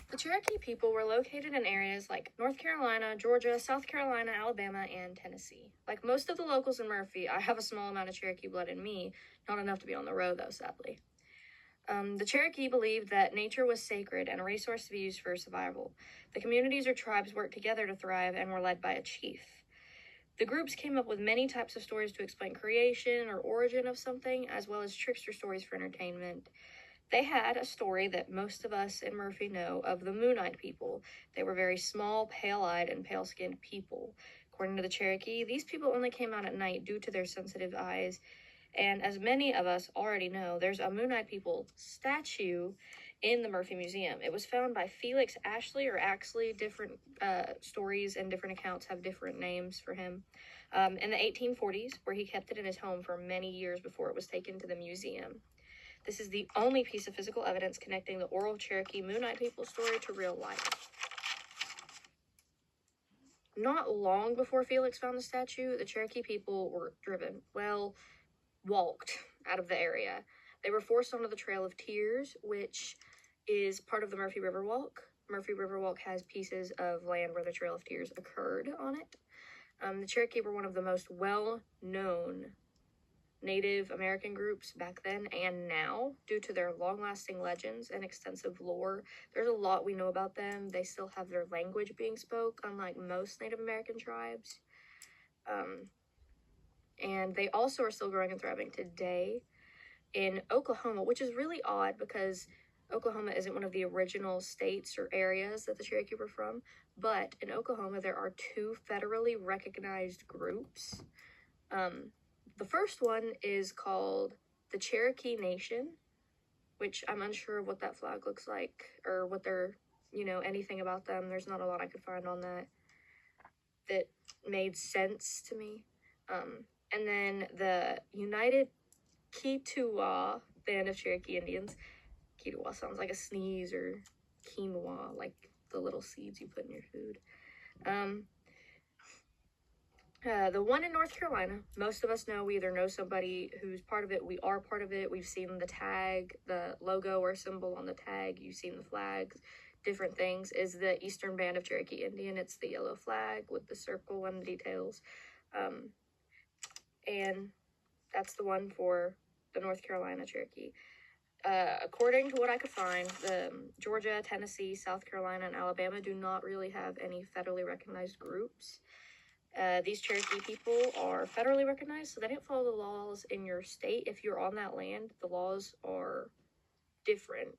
The Cherokee people were located in areas like North Carolina, Georgia, South Carolina, Alabama, and Tennessee. Like most of the locals in Murphy, I have a small amount of Cherokee blood in me, not enough to be on the road though, sadly. The Cherokee believed that nature was sacred and a resource to be used for survival. The communities or tribes worked together to thrive and were led by a chief. The groups came up with many types of stories to explain creation or origin of something, as well as trickster stories for entertainment. They had a story that most of us in Murphy know of the Moonite people. They were very small, pale-eyed, and pale-skinned people. According to the Cherokee, these people only came out at night due to their sensitive eyes. And as many of us already know, there's a Moonite people statue in the Murphy Museum. It was found by Felix Ashley or Axley. Different stories and different accounts have different names for him. In the 1840s, where he kept it in his home for many years before it was taken to the museum. This is the only piece of physical evidence connecting the oral Cherokee Moonite people story to real life. Not long before Felix found the statue, the Cherokee people were walked out of the area. They were forced onto the Trail of Tears, which is part of the Murphy River Walk. Murphy River Walk has pieces of land where the Trail of Tears occurred on it. The Cherokee were one of the most well-known Native American groups back then and now due to their long-lasting legends and extensive lore. There's a lot we know about them. They still have their language being spoke, unlike most Native American tribes. And they also are still growing and thriving today in Oklahoma, which is really odd because Oklahoma isn't one of the original states or areas that the Cherokee were from, but in Oklahoma there are two federally recognized groups. The first one is called the Cherokee Nation, which I'm unsure of what that flag looks like or what they're, anything about them. There's not a lot I could find on that made sense to me. And then the United Kituwa Band of Cherokee Indians. Kituwa sounds like a sneeze, or quinoa, like the little seeds you put in your food. The one in North Carolina, most of us know. We either know somebody who's part of it, we are part of it, we've seen the tag, the logo or symbol on the tag, you've seen the flags, different things, is the Eastern Band of Cherokee Indian. It's the yellow flag with the circle and the details. And that's the one for the North Carolina Cherokee. According to what I could find, the Georgia, Tennessee, South Carolina, and Alabama do not really have any federally recognized groups. These Cherokee people are federally recognized, so they didn't follow the laws in your state. If you're on that land, the laws are different